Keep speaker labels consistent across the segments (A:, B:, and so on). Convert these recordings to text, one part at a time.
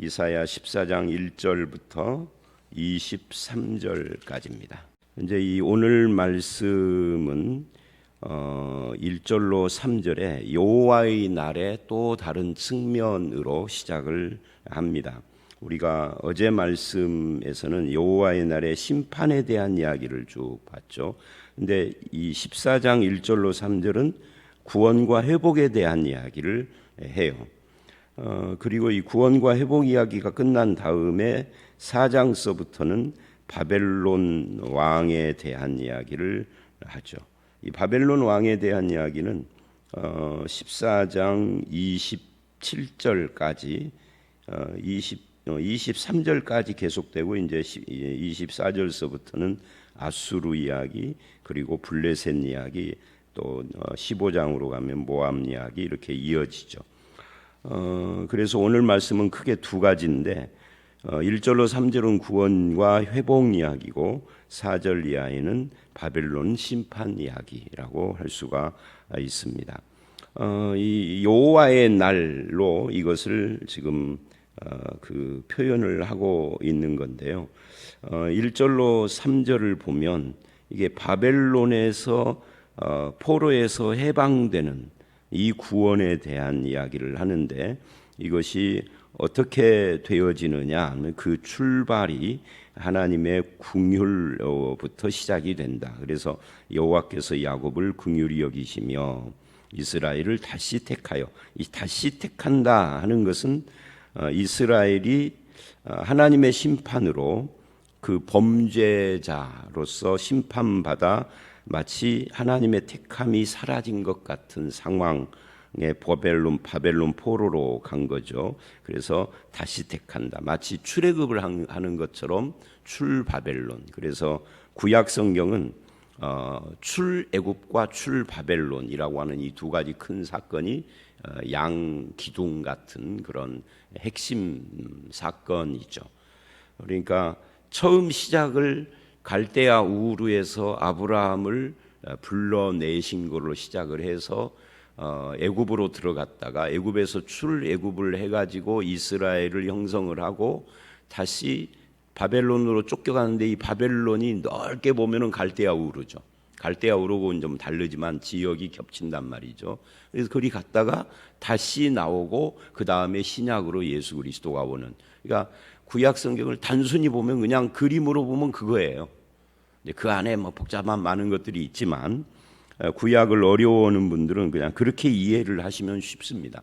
A: 이사야 14장 1절부터 23절까지입니다. 이제 이 오늘 말씀은 1절로 3절에 여호와의 날의 또 다른 측면으로 시작을 합니다. 우리가 어제 말씀에서는 여호와의 날의 심판에 대한 이야기를 쭉 봤죠. 근데 이 14장 1절로 3절은 구원과 회복에 대한 이야기를 해요. 그리고 이 구원과 회복 이야기가 끝난 다음에 4장서부터는 바벨론 왕에 대한 이야기를 하죠. 이 바벨론 왕에 대한 이야기는 14장 27절까지 23절까지 계속되고 이제 24절서부터는 아수르 이야기, 그리고 블레셋 이야기, 또 15장으로 가면 모압 이야기 이렇게 이어지죠. 그래서 오늘 말씀은 크게 두 가지인데 1절로 3절은 구원과 회복 이야기고 4절 이하에는 바벨론 심판 이야기라고 할 수가 있습니다. 이 여호와의 날로 이것을 지금 그 표현을 하고 있는 건데요. 1절로 3절을 보면 이게 바벨론에서 포로에서 해방되는 이 구원에 대한 이야기를 하는데, 이것이 어떻게 되어지느냐 하면 그 출발이 하나님의 긍휼로부터 시작이 된다. 그래서 여호와께서 야곱을 긍휼히 여기시며 이스라엘을 다시 택하여, 이 다시 택한다 하는 것은 이스라엘이 하나님의 심판으로 그 범죄자로서 심판받아 마치 하나님의 택함이 사라진 것 같은 상황에 바벨론 포로로 간 거죠. 그래서 다시 택한다. 마치 출애굽을 하는 것처럼 출바벨론. 그래서 구약 성경은 출애굽과 출바벨론이라고 하는 이 두 가지 큰 사건이 양 기둥 같은 그런 핵심 사건이죠. 그러니까 처음 시작을 갈대아 우르에서 아브라함을 불러내신 걸로 시작을 해서 애굽으로 들어갔다가 애굽에서 출애굽을 해가지고 이스라엘을 형성을 하고 다시 바벨론으로 쫓겨가는데, 이 바벨론이 넓게 보면은 갈대아 우르죠. 갈대아 우르고는 좀 다르지만 지역이 겹친단 말이죠. 그래서 그리 갔다가 다시 나오고 그 다음에 신약으로 예수 그리스도가 오는. 그러니까 구약 성경을 단순히 보면 그냥 그림으로 보면 그거예요. 그 안에 뭐 복잡한 많은 것들이 있지만 구약을 어려워하는 분들은 그냥 그렇게 이해를 하시면 쉽습니다.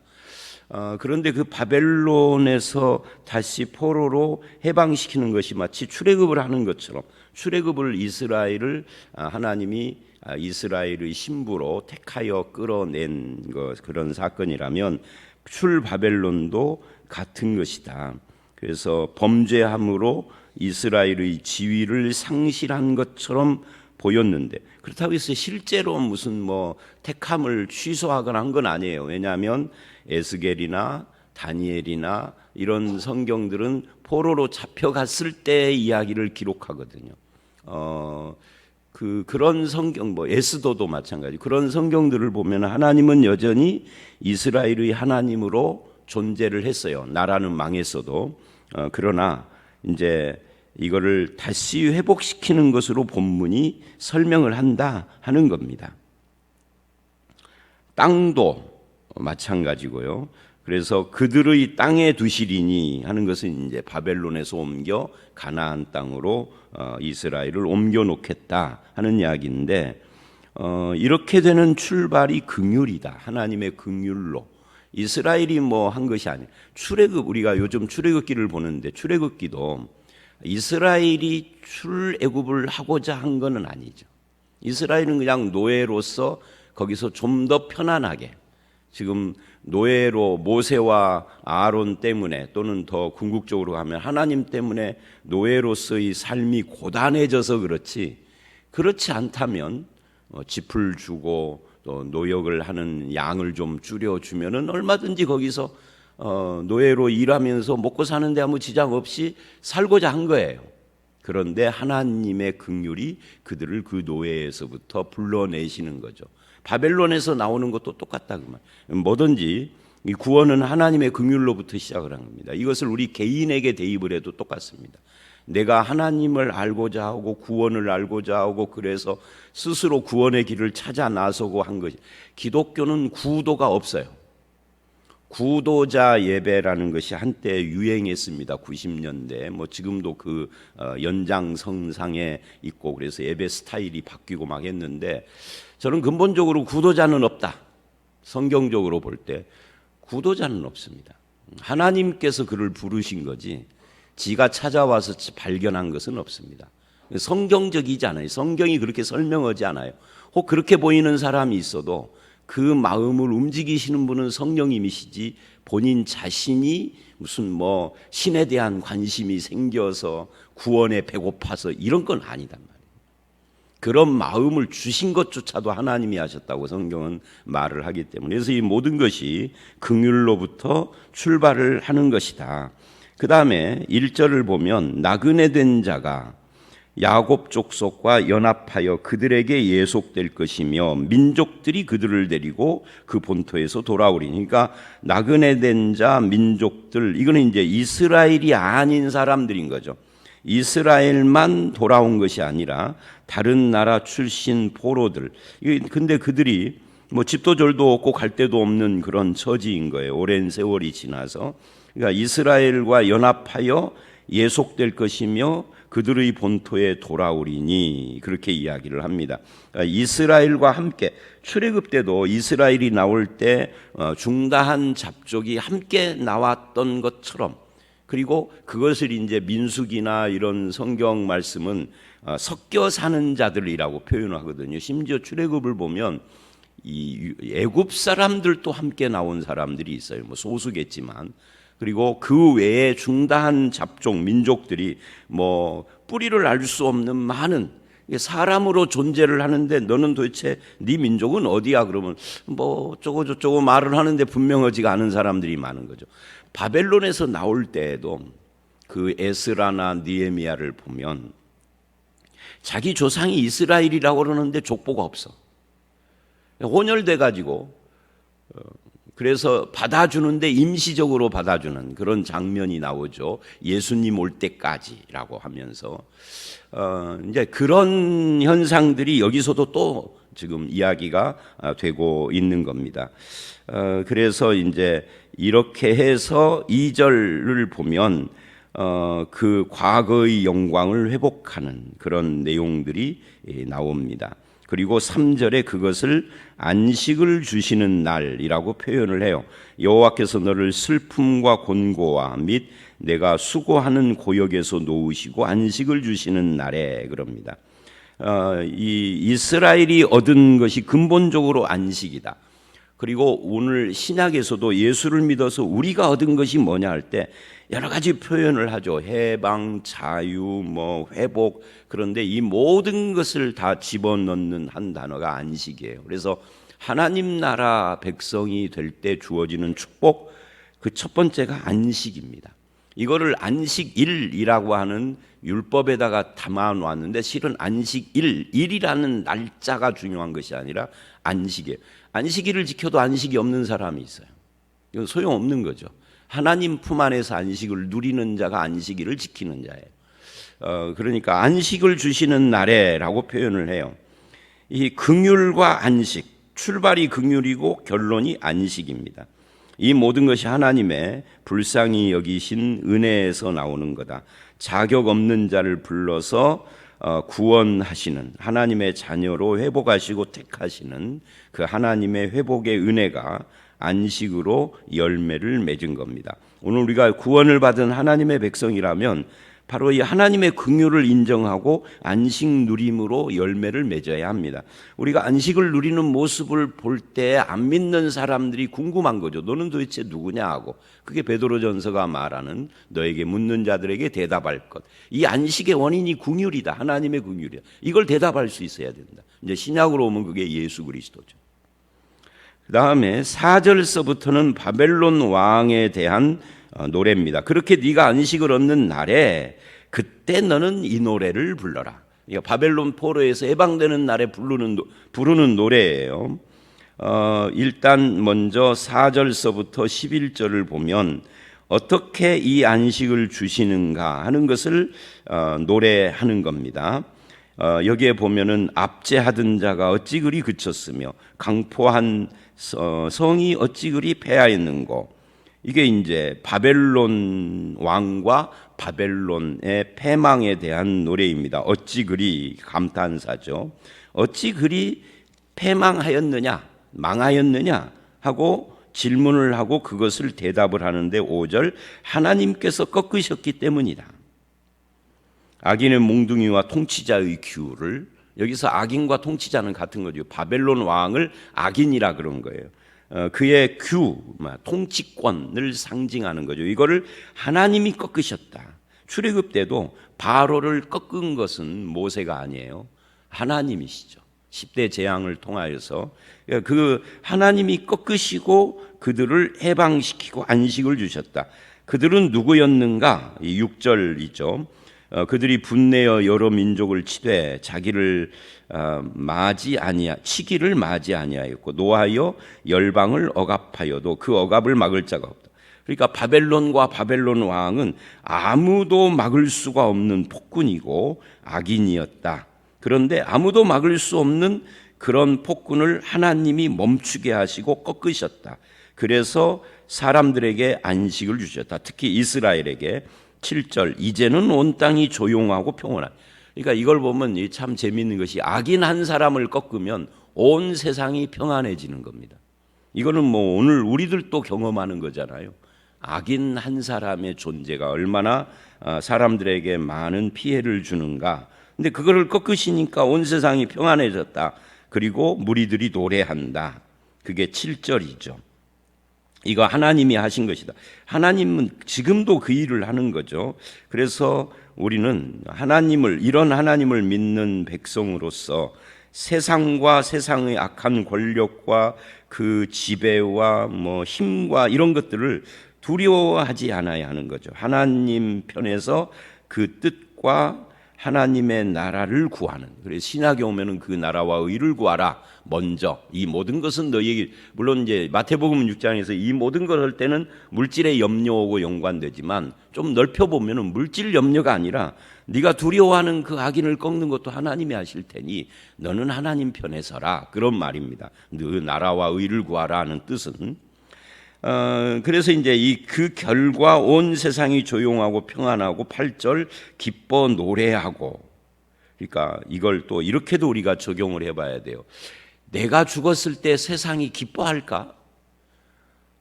A: 그런데 그 바벨론에서 다시 포로로 해방시키는 것이 마치 출애굽을 하는 것처럼, 출애굽을 이스라엘을 하나님이 이스라엘의 신부로 택하여 끌어낸 그런 사건이라면 출바벨론도 같은 것이다. 그래서 범죄함으로 이스라엘의 지위를 상실한 것처럼 보였는데, 그렇다고 해서 실제로 무슨 뭐 택함을 취소하거나 한 건 아니에요. 왜냐하면 에스겔이나 다니엘이나 이런 성경들은 포로로 잡혀갔을 때의 이야기를 기록하거든요. 그런 성경, 뭐 에스더도 마찬가지. 그런 성경들을 보면 하나님은 여전히 이스라엘의 하나님으로 존재를 했어요. 나라는 망했어도. 그러나 이제 이거를 다시 회복시키는 것으로 본문이 설명을 한다 하는 겁니다. 땅도 마찬가지고요. 그래서 그들의 땅에 두시리니 하는 것은 이제 바벨론에서 옮겨 가나안 땅으로 이스라엘을 옮겨 놓겠다 하는 이야기인데, 이렇게 되는 출발이 긍휼이다. 하나님의 긍휼로. 이스라엘이 뭐 한 것이 아니에요. 출애굽, 우리가 요즘 출애굽기를 보는데 출애굽기도 이스라엘이 출애굽을 하고자 한 것은 아니죠. 이스라엘은 그냥 노예로서 거기서 좀 더 편안하게, 지금 노예로 모세와 아론 때문에, 또는 더 궁극적으로 가면 하나님 때문에 노예로서의 삶이 고단해져서 그렇지 않다면 짚을 주고 또 노역을 하는 양을 좀 줄여주면은 얼마든지 거기서 노예로 일하면서 먹고 사는데 아무 지장 없이 살고자 한 거예요. 그런데 하나님의 긍휼이 그들을 그 노예에서부터 불러내시는 거죠. 바벨론에서 나오는 것도 똑같다 그 말. 뭐든지 이 구원은 하나님의 긍휼로부터 시작을 한 겁니다. 이것을 우리 개인에게 대입을 해도 똑같습니다. 내가 하나님을 알고자 하고 구원을 알고자 하고 그래서 스스로 구원의 길을 찾아 나서고 한 것이, 기독교는 구도가 없어요. 구도자 예배라는 것이 한때 유행했습니다. 90년대. 뭐 지금도 그 연장선상에 있고 그래서 예배 스타일이 바뀌고 막 했는데, 저는 근본적으로 구도자는 없다. 성경적으로 볼 때 구도자는 없습니다. 하나님께서 그를 부르신 거지 지가 찾아와서 발견한 것은 없습니다. 성경적이지 않아요. 성경이 그렇게 설명하지 않아요. 혹 그렇게 보이는 사람이 있어도 그 마음을 움직이시는 분은 성령님이시지 본인 자신이 무슨 뭐 신에 대한 관심이 생겨서 구원에 배고파서 이런 건 아니단 말이에요. 그런 마음을 주신 것조차도 하나님이 하셨다고 성경은 말을 하기 때문에, 그래서 이 모든 것이 긍휼로부터 출발을 하는 것이다. 그 다음에 1절을 보면 나그네 된 자가 야곱 족속과 연합하여 그들에게 예속될 것이며 민족들이 그들을 데리고 그 본토에서 돌아오리니. 그러니까 나그네 된 자, 민족들, 이거는 이제 이스라엘이 아닌 사람들인 거죠. 이스라엘만 돌아온 것이 아니라 다른 나라 출신 포로들. 근데 그들이 뭐 집도 절도 없고 갈 데도 없는 그런 처지인 거예요. 오랜 세월이 지나서. 그러니까 이스라엘과 연합하여 예속될 것이며 그들의 본토에 돌아오리니, 그렇게 이야기를 합니다. 그러니까 이스라엘과 함께, 출애굽 때도 이스라엘이 나올 때 중다한 잡족이 함께 나왔던 것처럼, 그리고 그것을 이제 민수기나 이런 성경 말씀은 섞여 사는 자들이라고 표현하거든요. 심지어 출애굽을 보면 이 애굽 사람들도 함께 나온 사람들이 있어요. 뭐 소수겠지만. 그리고 그 외에 중다한 잡족 민족들이 뭐 뿌리를 알 수 없는 많은 사람으로 존재를 하는데, 너는 도대체 네 민족은 어디야? 그러면 뭐 어쩌고 저쩌고 말을 하는데 분명하지가 않은 사람들이 많은 거죠. 바벨론에서 나올 때에도 그 에스라나 느헤미야를 보면 자기 조상이 이스라엘이라고 그러는데 족보가 없어. 혼혈돼 가지고 그래서 받아주는데 임시적으로 받아주는 그런 장면이 나오죠. 예수님 올 때까지라고 하면서 이제 그런 현상들이 여기서도 또 지금 이야기가 되고 있는 겁니다. 그래서 이제 이렇게 해서 2절을 보면 그 과거의 영광을 회복하는 그런 내용들이 나옵니다. 그리고 3절에 그것을 안식을 주시는 날이라고 표현을 해요. 여호와께서 너를 슬픔과 곤고와 및 내가 수고하는 고역에서 놓으시고 안식을 주시는 날에, 그럽니다. 이 이스라엘이 얻은 것이 근본적으로 안식이다. 그리고 오늘 신약에서도 예수를 믿어서 우리가 얻은 것이 뭐냐 할 때 여러 가지 표현을 하죠. 해방, 자유, 뭐 회복. 그런데 이 모든 것을 다 집어넣는 한 단어가 안식이에요. 그래서 하나님 나라 백성이 될 때 주어지는 축복, 그 첫 번째가 안식입니다. 이거를 안식일이라고 하는 율법에다가 담아 놨는데, 실은 안식일이라는 날짜가 중요한 것이 아니라 안식이에요. 안식일을 지켜도 안식이 없는 사람이 있어요. 이건 소용없는 거죠. 하나님 품 안에서 안식을 누리는 자가 안식일을 지키는 자예요. 그러니까 안식을 주시는 날에라고 표현을 해요. 이 긍휼과 안식, 출발이 긍휼이고 결론이 안식입니다. 이 모든 것이 하나님의 불쌍히 여기신 은혜에서 나오는 거다. 자격 없는 자를 불러서 구원하시는, 하나님의 자녀로 회복하시고 택하시는 그 하나님의 회복의 은혜가 안식으로 열매를 맺은 겁니다. 오늘 우리가 구원을 받은 하나님의 백성이라면 바로 이 하나님의 긍휼을 인정하고 안식 누림으로 열매를 맺어야 합니다. 우리가 안식을 누리는 모습을 볼 때 안 믿는 사람들이 궁금한 거죠. 너는 도대체 누구냐 하고. 그게 베드로전서가 말하는 너에게 묻는 자들에게 대답할 것. 이 안식의 원인이 긍휼이다. 하나님의 긍휼이다. 이걸 대답할 수 있어야 된다. 이제 신약으로 오면 그게 예수 그리스도죠. 그 다음에 4절서부터는 바벨론 왕에 대한 노래입니다. 그렇게 네가 안식을 얻는 날에 그때 너는 이 노래를 불러라. 바벨론 포로에서 해방되는 날에 부르는 노래예요. 일단 먼저 4절서부터 11절을 보면 어떻게 이 안식을 주시는가 하는 것을 노래하는 겁니다. 여기에 보면은 압제하던 자가 어찌 그리 그쳤으며 강포한 성이 어찌 그리 패하였는고. 이게 이제 바벨론 왕과 바벨론의 패망에 대한 노래입니다. 어찌 그리 감탄사죠. 어찌 그리 패망하였느냐, 망하였느냐 하고 질문을 하고 그것을 대답을 하는데 5절 하나님께서 꺾으셨기 때문이다. 악인의 몽둥이와 통치자의 규를, 여기서 악인과 통치자는 같은 거죠. 바벨론 왕을 악인이라 그런 거예요. 그의 규, 통치권을 상징하는 거죠. 이거를 하나님이 꺾으셨다. 출애굽 때도 바로를 꺾은 것은 모세가 아니에요. 하나님이시죠. 10대 재앙을 통하여서 그 하나님이 꺾으시고 그들을 해방시키고 안식을 주셨다. 그들은 누구였는가? 6절이죠. 그들이 분내어 여러 민족을 치되 자기를 치기를 맞이 아니하였고 노하여 열방을 억압하여도 그 억압을 막을 자가 없다. 그러니까 바벨론과 바벨론 왕은 아무도 막을 수가 없는 폭군이고 악인이었다. 그런데 아무도 막을 수 없는 그런 폭군을 하나님이 멈추게 하시고 꺾으셨다. 그래서 사람들에게 안식을 주셨다. 특히 이스라엘에게 7절 이제는 온 땅이 조용하고 평온하다. 그러니까 이걸 보면 참 재미있는 것이 악인 한 사람을 꺾으면 온 세상이 평안해지는 겁니다. 이거는 뭐 오늘 우리들도 경험하는 거잖아요. 악인 한 사람의 존재가 얼마나 사람들에게 많은 피해를 주는가. 근데 그거를 꺾으시니까 온 세상이 평안해졌다. 그리고 무리들이 노래한다. 그게 7절이죠. 이거 하나님이 하신 것이다. 하나님은 지금도 그 일을 하는 거죠. 그래서 우리는 이런 하나님을 믿는 백성으로서 세상과 세상의 악한 권력과 그 지배와 힘과 이런 것들을 두려워하지 않아야 하는 거죠. 하나님 편에서 그 뜻과 하나님의 나라를 구하는. 그래서 신약에 오면은 그 나라와 의를 구하라. 먼저 이 모든 것은 너희에게, 물론 이제 마태복음 6장에서 이 모든 걸 할 때는 물질의 염려하고 연관되지만 좀 넓혀 보면은 물질 염려가 아니라 네가 두려워하는 그 악인을 꺾는 것도 하나님이 하실 테니 너는 하나님 편에 서라. 그런 말입니다. 그 나라와 의를 구하라 하는 뜻은. 그래서 이제 그 결과 온 세상이 조용하고 평안하고 8절 기뻐 노래하고. 그러니까 이걸 또 이렇게도 우리가 적용을 해봐야 돼요. 내가 죽었을 때 세상이 기뻐할까?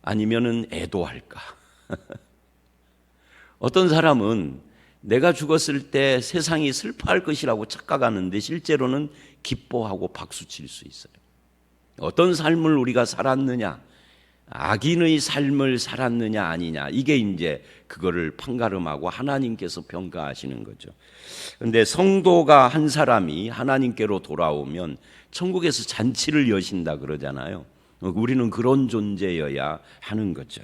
A: 아니면은 애도할까? 어떤 사람은 내가 죽었을 때 세상이 슬퍼할 것이라고 착각하는데 실제로는 기뻐하고 박수칠 수 있어요. 어떤 삶을 우리가 살았느냐, 악인의 삶을 살았느냐 아니냐, 이게 이제 그거를 판가름하고 하나님께서 평가하시는 거죠. 그런데 성도가 한 사람이 하나님께로 돌아오면 천국에서 잔치를 여신다 그러잖아요. 우리는 그런 존재여야 하는 거죠.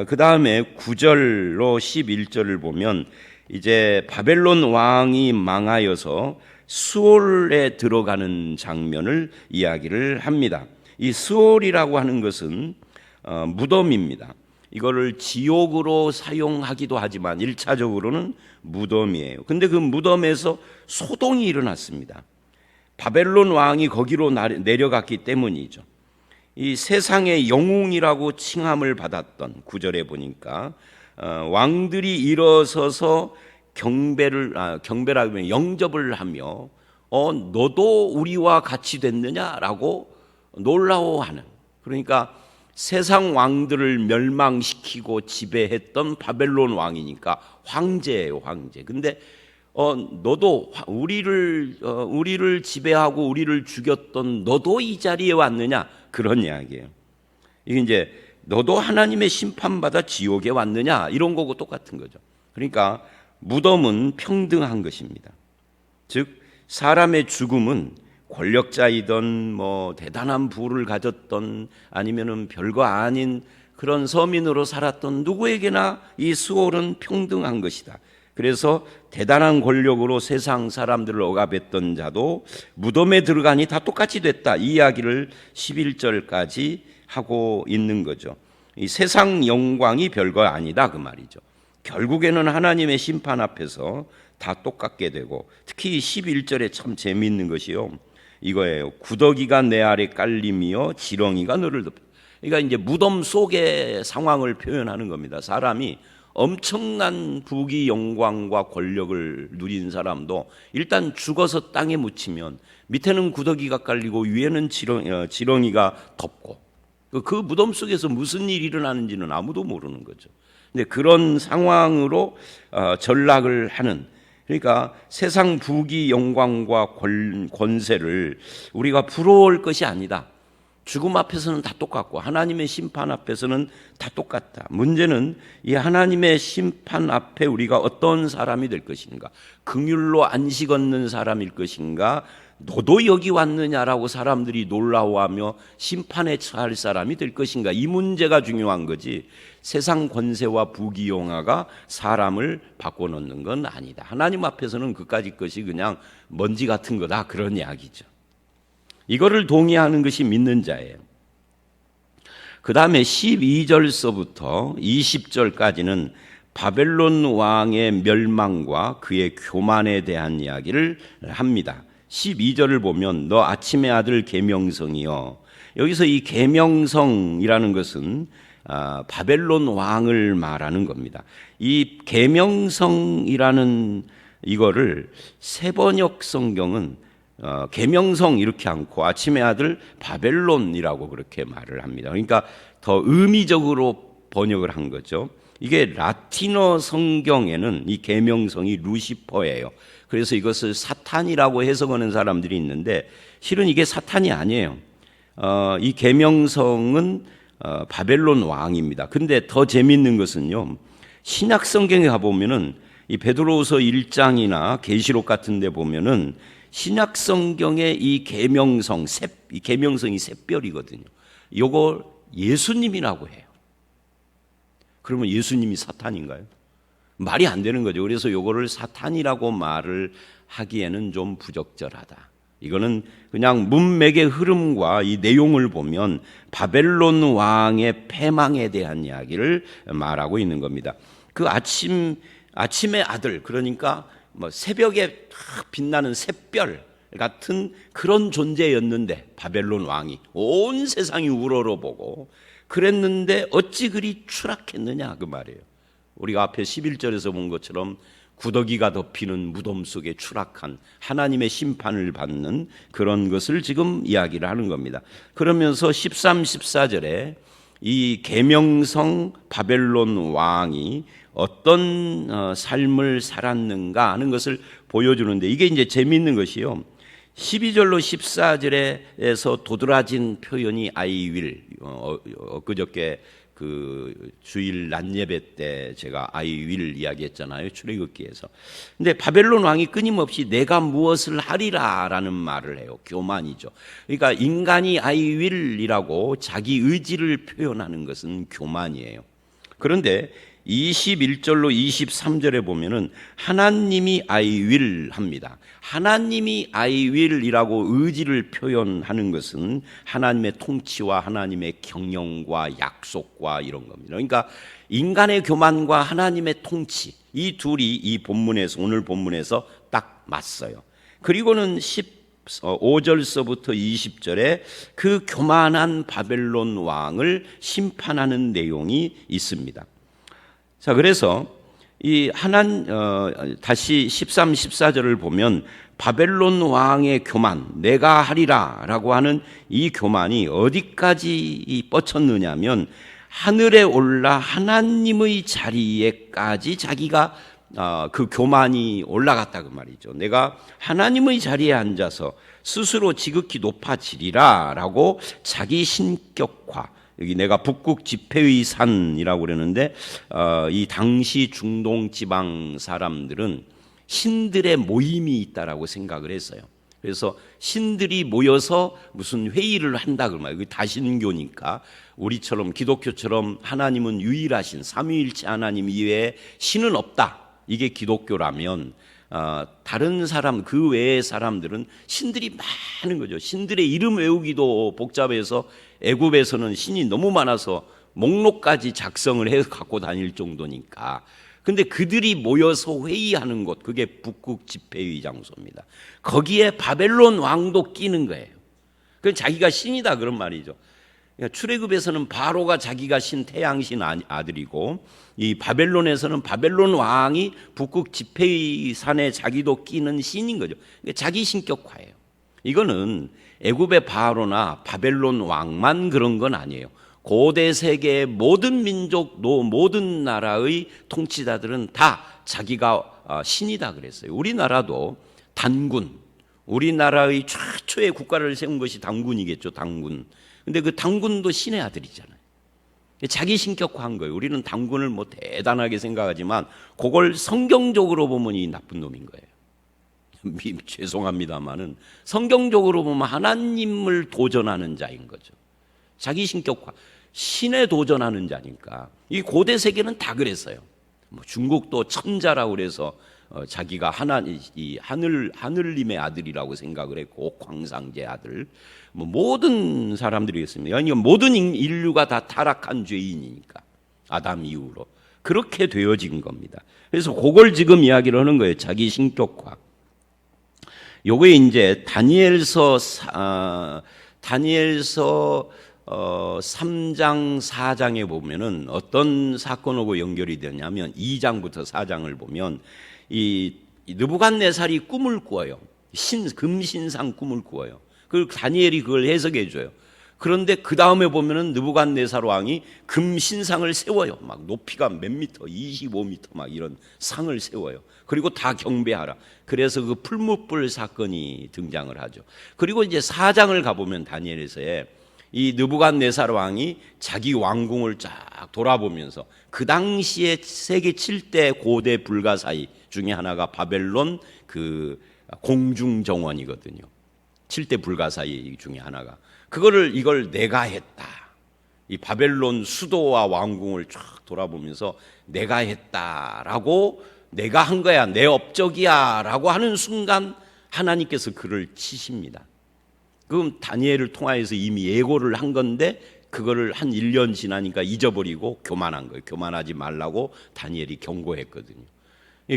A: 그 다음에 9절로 11절을 보면 이제 바벨론 왕이 망하여서 수올에 들어가는 장면을 이야기를 합니다. 이 수올이라고 하는 것은 무덤입니다. 이거를 지옥으로 사용하기도 하지만 1차적으로는 무덤이에요. 근데 그 무덤에서 소동이 일어났습니다. 바벨론 왕이 거기로 내려갔기 때문이죠. 이 세상의 영웅이라고 칭함을 받았던, 9절에 보니까 왕들이 일어서서 경배라고 하면 영접을 하며 너도 우리와 같이 됐느냐라고 놀라워하는, 그러니까 세상 왕들을 멸망시키고 지배했던 바벨론 왕이니까 황제예요, 황제. 근데 너도 우리를 지배하고 우리를 죽였던 너도 이 자리에 왔느냐, 그런 이야기예요. 이게 이제 너도 하나님의 심판받아 지옥에 왔느냐, 이런 거고 똑같은 거죠. 그러니까 무덤은 평등한 것입니다. 즉 사람의 죽음은 권력자이던 대단한 부를 가졌던 아니면은 별거 아닌 그런 서민으로 살았던 누구에게나 이 수월은 평등한 것이다. 그래서 대단한 권력으로 세상 사람들을 억압했던 자도 무덤에 들어가니 다 똑같이 됐다. 이 이야기를 11절까지 하고 있는 거죠. 이 세상 영광이 별거 아니다 그 말이죠. 결국에는 하나님의 심판 앞에서 다 똑같게 되고, 특히 11절에 참 재미있는 것이요, 이거예요. 구더기가 내 아래 깔림이요 지렁이가 너를 덮여. 그러니까 이제 무덤 속의 상황을 표현하는 겁니다. 사람이 엄청난 부귀 영광과 권력을 누린 사람도 일단 죽어서 땅에 묻히면 밑에는 구더기가 깔리고 위에는 지렁이가 덮고, 그 무덤 속에서 무슨 일이 일어나는지는 아무도 모르는 거죠. 근데 그런 상황으로 전락을 하는, 그러니까 세상 부귀 영광과 권세를 우리가 부러워할 것이 아니다. 죽음 앞에서는 다 똑같고 하나님의 심판 앞에서는 다 똑같다. 문제는 이 하나님의 심판 앞에 우리가 어떤 사람이 될 것인가, 긍휼로 안식 얻는 사람일 것인가, 너도 여기 왔느냐라고 사람들이 놀라워하며 심판에 처할 사람이 될 것인가, 이 문제가 중요한 거지, 세상 권세와 부귀영화가 사람을 바꿔놓는 건 아니다. 하나님 앞에서는 그까짓 것이 그냥 먼지 같은 거다, 그런 이야기죠. 이거를 동의하는 것이 믿는 자예요. 그 다음에 12절서부터 20절까지는 바벨론 왕의 멸망과 그의 교만에 대한 이야기를 합니다. 12절을 보면 너 아침의 아들 계명성이여. 여기서 이 계명성이라는 것은 바벨론 왕을 말하는 겁니다. 이 계명성이라는 이거를 세번역 성경은 계명성 이렇게 않고 아침의 아들 바벨론이라고 그렇게 말을 합니다. 그러니까 더 의미적으로 번역을 한 거죠. 이게 라틴어 성경에는 이 계명성이 루시퍼예요. 그래서 이것을 사탄이라고 해석하는 사람들이 있는데 실은 이게 사탄이 아니에요. 이 계명성은 바벨론 왕입니다. 근데 더 재미있는 것은요, 신약 성경에 가보면은 이 베드로후서 1장이나 계시록 같은 데 보면은 신약 성경의 이 계명성, 이 계명성이 샛별이거든요. 요걸 예수님이라고 해요. 그러면 예수님이 사탄인가요? 말이 안 되는 거죠. 그래서 요거를 사탄이라고 말을 하기에는 좀 부적절하다. 이거는 그냥 문맥의 흐름과 이 내용을 보면 바벨론 왕의 패망에 대한 이야기를 말하고 있는 겁니다. 그 아침의 아들, 그러니까 뭐 새벽에 탁 빛나는 샛별 같은 그런 존재였는데, 바벨론 왕이 온 세상이 우러러보고 그랬는데 어찌 그리 추락했느냐 그 말이에요. 우리가 앞에 11절에서 본 것처럼 구더기가 덮이는 무덤 속에 추락한, 하나님의 심판을 받는 그런 것을 지금 이야기를 하는 겁니다. 그러면서 13, 14절에 이 계명성 바벨론 왕이 어떤 삶을 살았는가 하는 것을 보여주는데, 이게 이제 재미있는 것이요, 12절로 14절에서 도드라진 표현이 I will, 엊그저께 그 주일 낮 예배 때 제가 I will 이야기했잖아요, 출애굽기에서. 근데 바벨론 왕이 끊임없이 내가 무엇을 하리라라는 말을 해요. 교만이죠. 그러니까 인간이 I will이라고 자기 의지를 표현하는 것은 교만이에요. 그런데 21절로 23절에 보면은 하나님이 I will 합니다. 하나님이 I will이라고 의지를 표현하는 것은 하나님의 통치와 하나님의 경영과 약속과 이런 겁니다. 그러니까 인간의 교만과 하나님의 통치, 이 둘이 이 본문에서, 오늘 본문에서 딱 맞서요. 그리고는 15절서부터 20절에 그 교만한 바벨론 왕을 심판하는 내용이 있습니다. 자, 그래서 이 다시 13, 14절을 보면 바벨론 왕의 교만, 내가 하리라라고 하는 이 교만이 어디까지 뻗쳤느냐면 하늘에 올라 하나님의 자리에까지 자기가 그 교만이 올라갔다 그 말이죠. 내가 하나님의 자리에 앉아서 스스로 지극히 높아지리라라고 자기 신격화, 여기 내가 북극 지폐의 산이라고 그러는데 이 당시 중동 지방 사람들은 신들의 모임이 있다라고 생각을 했어요. 그래서 신들이 모여서 무슨 회의를 한다 그러면, 그게 다신교니까 우리처럼 기독교처럼 하나님은 유일하신 삼위일체 하나님 이외에 신은 없다, 이게 기독교라면 다른 사람 그 외의 사람들은 신들이 많은 거죠. 신들의 이름 외우기도 복잡해서 애굽에서는 신이 너무 많아서 목록까지 작성을 해서 갖고 다닐 정도니까. 근데 그들이 모여서 회의하는 곳, 그게 북극 집회의 장소입니다. 거기에 바벨론 왕도 끼는 거예요. 그 자기가 신이다 그런 말이죠. 출애굽에서는 바로가 자기가 신 태양신 아들이고, 이 바벨론에서는 바벨론 왕이 북극 집회의 산에 자기도 끼는 신인 거죠. 자기 신격화예요. 이거는 애굽의 바로나 바벨론 왕만 그런 건 아니에요. 고대 세계의 모든 민족, 모든 나라의 통치자들은 다 자기가 신이다 그랬어요. 우리나라도 단군, 우리나라의 최초의 국가를 세운 것이 단군이겠죠. 단군. 근데 그 단군도 신의 아들이잖아요. 자기 신격화한 거예요. 우리는 단군을 뭐 대단하게 생각하지만 그걸 성경적으로 보면 이 나쁜 놈인 거예요. 죄송합니다만은 성경적으로 보면 하나님을 도전하는 자인 거죠. 자기 신격화, 신에 도전하는 자니까. 이 고대 세계는 다 그랬어요. 뭐 중국도 천자라고 그래서 자기가 하늘님의 아들이라고 생각을 했고, 광상제 아들, 뭐 모든 사람들이 있습니다. 그러니까 모든 인류가 다 타락한 죄인이니까 아담 이후로 그렇게 되어진 겁니다. 그래서 그걸 지금 이야기를 하는 거예요. 자기 신격화. 요게 이제 다니엘서 3장 4장에 보면은 어떤 사건하고 연결이 되냐면 2장부터 4장을 보면 이 느부갓네살이 꿈을 꾸어요. 금신상 꿈을 꾸어요. 그 다니엘이 그걸 해석해 줘요. 그런데 그 다음에 보면은 느부갓네살 왕이 금신상을 세워요. 막 높이가 몇 미터, 25미터 막 이런 상을 세워요. 그리고 다 경배하라. 그래서 그 풀무불 사건이 등장을 하죠. 그리고 이제 4장을 가보면 다니엘에서의 이 느부갓네살 왕이 자기 왕궁을 쫙 돌아보면서 그 당시에 세계 7대 고대 불가사의 중에 하나가 바벨론 그 공중정원이거든요. 7대 불가사의 중에 하나가. 이걸 내가 했다. 이 바벨론 수도와 왕궁을 쫙 돌아보면서 내가 했다라고, 내가 한 거야, 내 업적이야 라고 하는 순간 하나님께서 그를 치십니다. 그럼 다니엘을 통하여서 이미 예고를 한 건데 그거를 한 1년 지나니까 잊어버리고 교만한 거예요. 교만하지 말라고 다니엘이 경고했거든요.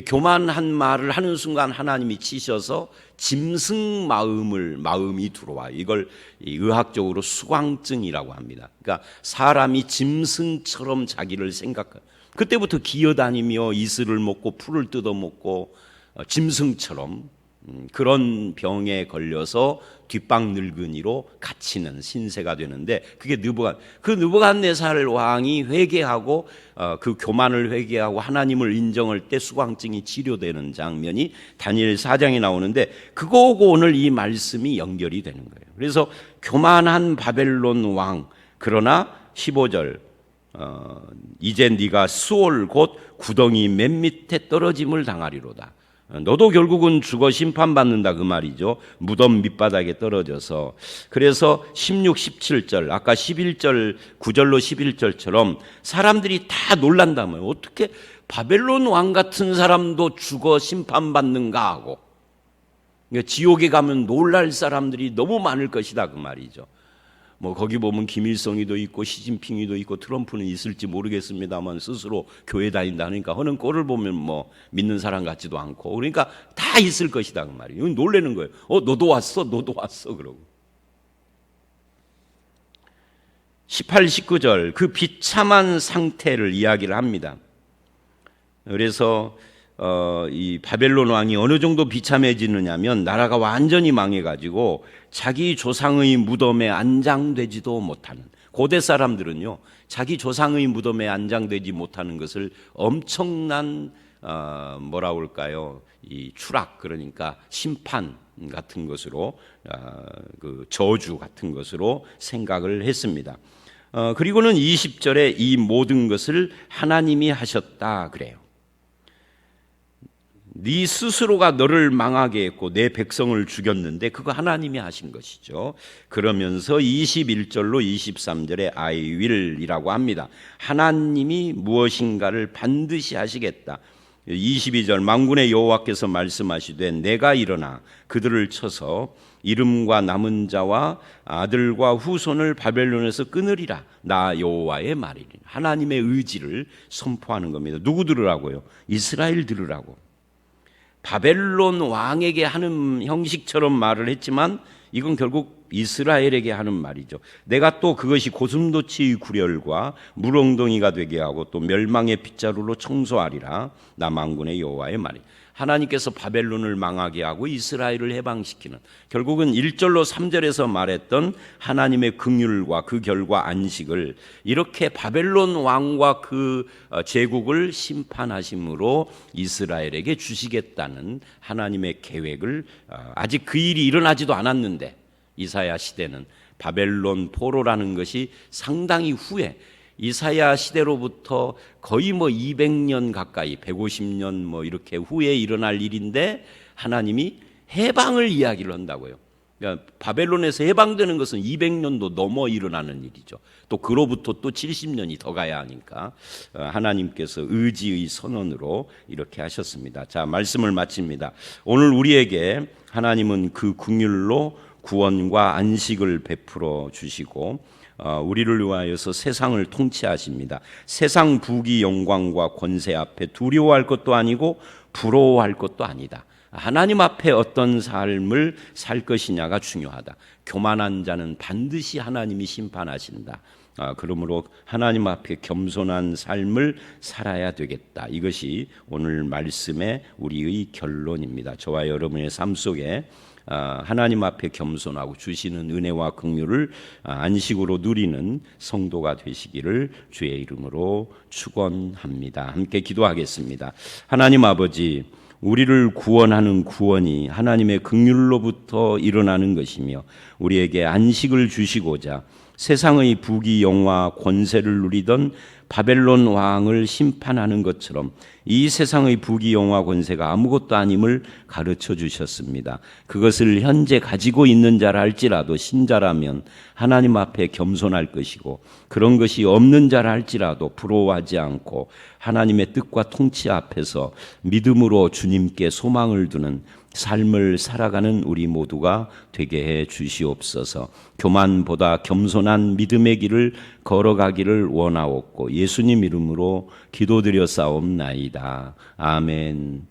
A: 교만한 말을 하는 순간 하나님이 치셔서 짐승 마음이 들어와요. 이걸 의학적으로 수광증이라고 합니다. 그러니까 사람이 짐승처럼 자기를 생각해요. 그때부터 기어다니며 이슬을 먹고 풀을 뜯어먹고 짐승처럼 그런 병에 걸려서 뒷방 늙은이로 갇히는 신세가 되는데, 그게 느부갓네살 왕이 회개하고 그 교만을 회개하고 하나님을 인정할 때 수광증이 치료되는 장면이 다니엘 4장에 나오는데, 그거하고 오늘 이 말씀이 연결이 되는 거예요. 그래서 교만한 바벨론 왕, 그러나 15절 이제 네가 수올 곧 구덩이 맨 밑에 떨어짐을 당하리로다. 너도 결국은 죽어 심판받는다 그 말이죠. 무덤 밑바닥에 떨어져서. 그래서 16, 17절 아까 11절 9절로 11절처럼 사람들이 다 놀란다면 어떻게 바벨론 왕 같은 사람도 죽어 심판받는가 하고, 그러니까 지옥에 가면 놀랄 사람들이 너무 많을 것이다 그 말이죠. 뭐 거기 보면 김일성이도 있고 시진핑이도 있고 트럼프는 있을지 모르겠습니다만 스스로 교회 다닌다 하니까 하는 꼴을 보면 뭐 믿는 사람 같지도 않고, 그러니까 다 있을 것이다 그 말이에요. 놀라는 거예요. 너도 왔어 그러고. 18, 19절 그 비참한 상태를 이야기를 합니다. 그래서 이 바벨론 왕이 어느 정도 비참해지느냐면 나라가 완전히 망해가지고 자기 조상의 무덤에 안장되지도 못하는, 고대 사람들은요 자기 조상의 무덤에 안장되지 못하는 것을 엄청난 뭐라 그럴까요, 이 추락, 그러니까 심판 같은 것으로 그 저주 같은 것으로 생각을 했습니다. 그리고는 20절에 이 모든 것을 하나님이 하셨다 그래요. 네 스스로가 너를 망하게 했고 내 백성을 죽였는데 그거 하나님이 하신 것이죠. 그러면서 21절로 23절에 I will이라고 합니다. 하나님이 무엇인가를 반드시 하시겠다. 22절 만군의 여호와께서 말씀하시되 내가 일어나 그들을 쳐서 이름과 남은 자와 아들과 후손을 바벨론에서 끊으리라. 나 여호와의 말이니. 하나님의 의지를 선포하는 겁니다. 누구 들으라고요? 이스라엘 들으라고. 바벨론 왕에게 하는 형식처럼 말을 했지만 이건 결국 이스라엘에게 하는 말이죠. 내가 또 그것이 고슴도치의 구렬과 물엉덩이가 되게 하고 또 멸망의 빗자루로 청소하리라. 나 만군의 여호와의 말이. 하나님께서 바벨론을 망하게 하고 이스라엘을 해방시키는, 결국은 1절로 3절에서 말했던 하나님의 긍휼과 그 결과 안식을 이렇게 바벨론 왕과 그 제국을 심판하심으로 이스라엘에게 주시겠다는 하나님의 계획을, 아직 그 일이 일어나지도 않았는데 이사야 시대는 바벨론 포로라는 것이 상당히 후에, 이사야 시대로부터 거의 200년 가까이 150년 이렇게 후에 일어날 일인데 하나님이 해방을 이야기를 한다고요. 그러니까 바벨론에서 해방되는 것은 200년도 넘어 일어나는 일이죠. 또 그로부터 또 70년이 더 가야 하니까 하나님께서 의지의 선언으로 이렇게 하셨습니다. 자, 말씀을 마칩니다. 오늘 우리에게 하나님은 그 긍휼로 구원과 안식을 베풀어 주시고 우리를 위하여서 세상을 통치하십니다. 세상 부귀 영광과 권세 앞에 두려워할 것도 아니고 부러워할 것도 아니다. 하나님 앞에 어떤 삶을 살 것이냐가 중요하다. 교만한 자는 반드시 하나님이 심판하신다. 그러므로 하나님 앞에 겸손한 삶을 살아야 되겠다. 이것이 오늘 말씀의 우리의 결론입니다. 저와 여러분의 삶 속에 하나님 앞에 겸손하고 주시는 은혜와 긍휼을 안식으로 누리는 성도가 되시기를 주의 이름으로 축원합니다. 함께 기도하겠습니다. 하나님 아버지, 우리를 구원하는 구원이 하나님의 긍휼로부터 일어나는 것이며 우리에게 안식을 주시고자 세상의 부귀 영화 권세를 누리던 바벨론 왕을 심판하는 것처럼 이 세상의 부귀 영화 권세가 아무것도 아님을 가르쳐 주셨습니다. 그것을 현재 가지고 있는 자라 할지라도 신자라면 하나님 앞에 겸손할 것이고, 그런 것이 없는 자라 할지라도 부러워하지 않고 하나님의 뜻과 통치 앞에서 믿음으로 주님께 소망을 두는 삶을 살아가는 우리 모두가 되게 해 주시옵소서. 교만보다 겸손한 믿음의 길을 걸어가기를 원하옵고 예수님 이름으로 기도드려 싸움나이다. 아멘.